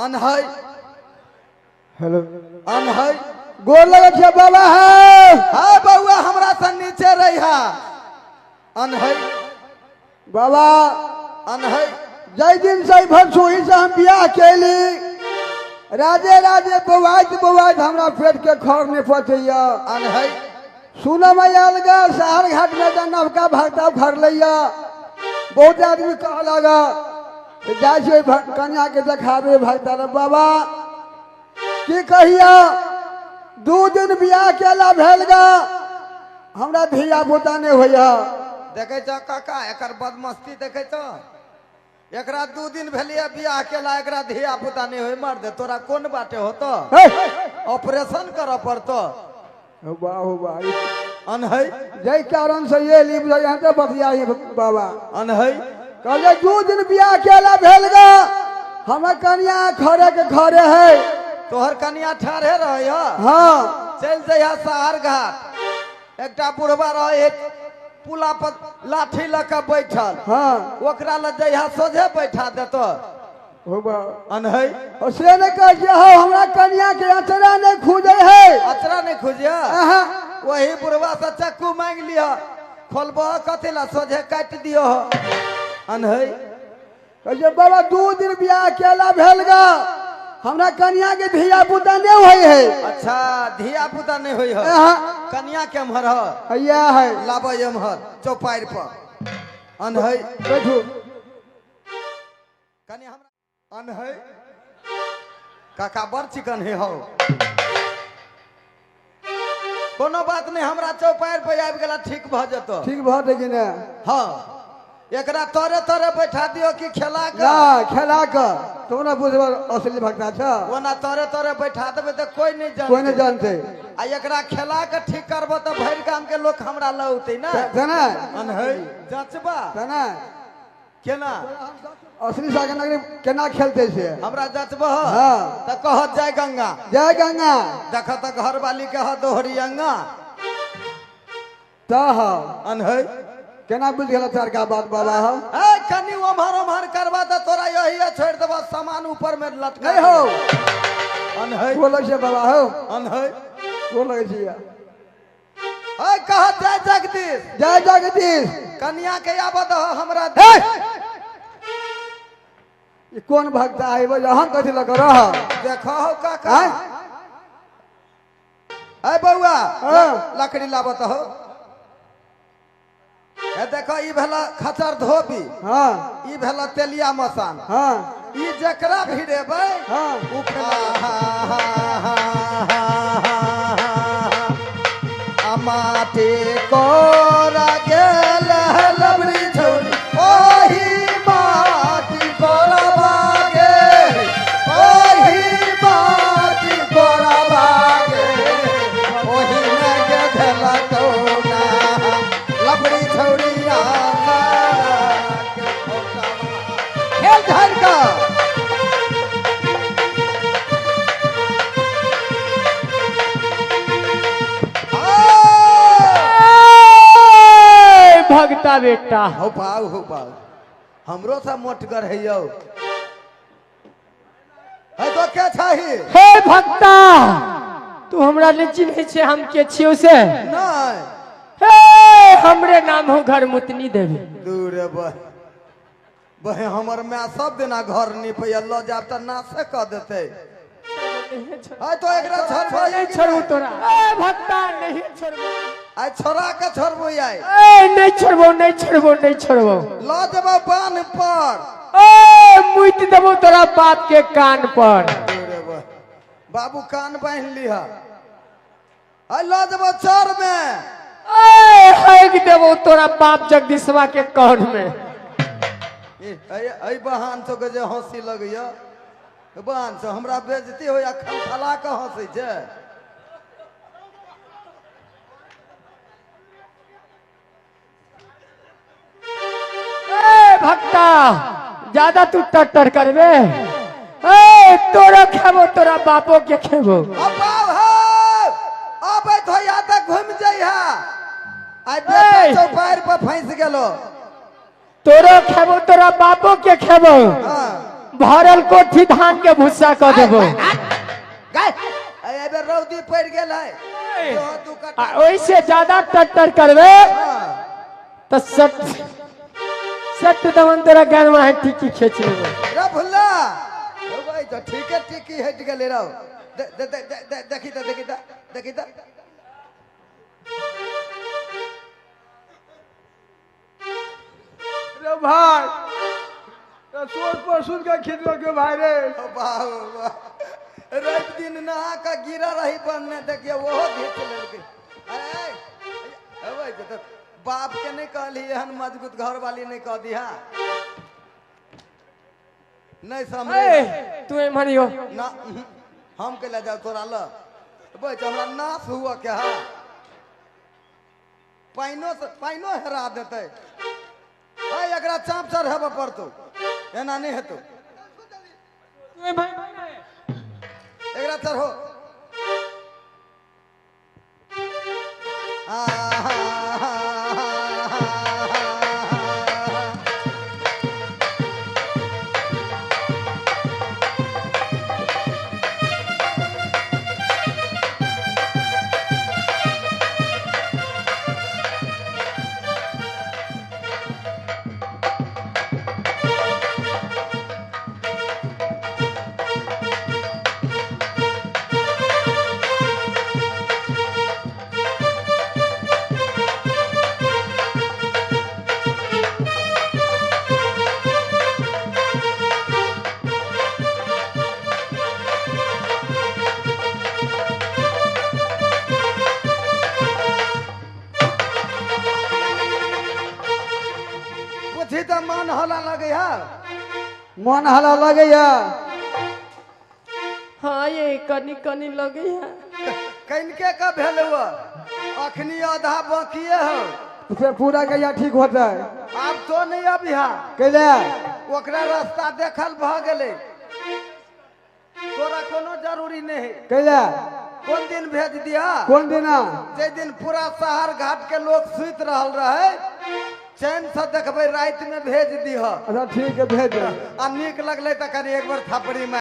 अनहई hello अनहई गोर लगे छे बाबा है हाय बउआ हमरा से नीचे रही हा अनहई बाबा अनहई जय दिन से भरसोही से हम बियाह कैली राजे राजे बवाइत हमरा पेट के खर नहीं पचैया अनहई सुन में आयल गा शहर घाट में तो नवका भक्ता भर लिया बहुत आदमी कह लगा जाए कन्या के देखाबे भक्ता रे बाबा की कहिया 2 दिन बियाह केला भेल गा हमरा धिया पुता नहीं होइया देखे छ काका एकर बदमस्ती देखे छ एकरा 2 दिन भेलिए बियाह केला एकरा धिया पुता नहीं होई मर दे तोरा कौन बाटे होतो ऑपरेशन कर पड़तो वाह अनहई जय कारण से ये लीब यहाँ से बतिया बाबा अनहई कहले 2 दिन बियाह केला भेल गा हमरा कन्या खरे के खरे है तोहर कन्या ठाढ़े रह हाँ चल जइहा शहर घाट एकटा बुढ़वा रहे पुला पर लाठी लके बैठल हाँ ओकरा ल जइहा सोझे बैठा देतो अनहई से ने कह हमरा कन्या के अचरा नहीं खोजे है अचरा नहीं खोजिया वही बुढ़वा से चक्कू मांग लिया खोलबो कथी ला सोझे काट दियो अनहई कहे बाबा 2 दिन बियाह केला भेल गा हमरा कन्या के धिया पुता नहीं होई है अच्छा धिया पुता नहीं होई है कन्या के मर हैया है लाबो एमहर चौपाइर पर अनहई बैठो कन्या हमरा अनहई काका बड़ चिकन है हो कोनो बात नहीं हमरा चौपाइर पे आबि गेला ठीक भ जतो ठीक बात है कि ना हां एकरा तोरे तोरे बैठा दियो कि खेला के ना खेला के तो ना बुझबा असली भक्ता छ ओना तोरे तोरे बैठा देबे त कोई नहीं जानते आ एकरा खेला के ठीक करबो त भैर गाम के लोग हमरा लौते ना जना अनहई जचबा जना केना असली सागर नगरी केना खेलते से हमरा जचबो हां त कहत जाय गंगा देख त घर वाली कह दोहरी अंगा त अनहई केना बुझ गेला तार का बात बाबा हो ए कनी ओमहर करबा त तोरा यही छोड़ देबा सामान ऊपर में लटका नहीं हो अनहई बोले से बाबा हो अनहई बोले छिया ए कहत जाय जगदीश कन्या के आबद हमरा ये कौन भक्ता है वो हम कथि लग रहा देखो हो काका ए बउआ लकड़ी लाबत हो ए देखो ई भेला खचर धोबी हां ई भेला तेलिया मसान हां ई जकरा भिड़ेबै हां उ खेला अमाटे कोरा गेल लबड़ी छोड़ी ओही माटी कोरा भागे ओही माटी कोरा भागे ओही में के धला कोना लबड़ी छोड़िया खेल धर का भगता बेटा हो पाओ हमरो से मोटगर है यो है तो क्या चाहिए हे भक्ता तू हमरा नहीं चिन्हे छे हम के छियो से नहीं हे हमरे नाम हो घर मुतनी देवी दूर बहे हमर में सब दिना घर नहीं पे अल्लाह जाब त ना से कह देते है तो एकरा छोड़बो नहीं छोड़ू तोरा ए भक्ता नहीं छोड़बो आई छोरा के छोड़बो आई ए नहीं छोड़बो ला देबो बान पर ए मुइत देबो तोरा बाप के कान पर बाबू कान बांध लिहा आई ला देबो चर में ए हैग देबो तोरा बाप जगदीशवा के कान में ए बहान तो के जे हंसी लगैया बहान से हमरा बेइज्जती होया खलखला के हंसै छै ए भक्ता ज्यादा तू टट्टर करबे ए तोरा खेबो तोरा बापो के खेबो अब तो या तक घूम जइहा आई बेटा चौपार पर फंस गेलो तोरो खेबो तोरा बापो के खेबो भरल कोठी धान के भूसा कर देबो गाय एबे रौदी पड़ गेल है जो दू कट्ठा ओइसे ज्यादा टट्टर करबे तो सट सट दमन तेरा गनवा है टिकी खींच लेबो रे भुल्ला ओ भाई तो ठीक है टिकी हट गेले रहो देखी त रे भाई तो सोच पर सुन के खींचो के भाई रे वाह वाह रात दिन नहा का गिरा रही बनने देखिए वो घींच लेलके अरे भाई तो बाप के नहीं कहली हन मजबूत घर वाली नहीं कह दिया नहीं समझे तू मरियो ना हम के ले जाओ तोरा ल भाई हमरा नाश हुआ क्या है पाइनो हेरा देते भाई एकरा चाप चढ़ हेबे पड़तो एना नहीं हेतौ एकरा चढ़ो पूछी तो मन होला लगे है मन हला लगैया हाँ ये कनी कनी लगे है कनके का भेल हुआ अखनी आधा बाकिए हो फिर पूरा कहिया ठीक होता है अब तो नहीं अभी हा कैले ओकरा रास्ता देखल भ गेले तोरा कोनो जरूरी नहीं कैले कौन दिन भेज दिया कौन दिना जे दिन पूरा शहर घाट के लोग सुत रहल रहे चैन से देखबे रात में भेज दीह अच्छा ठीक है भेज दे आ नीक लगले त करी एक बार थपड़ी में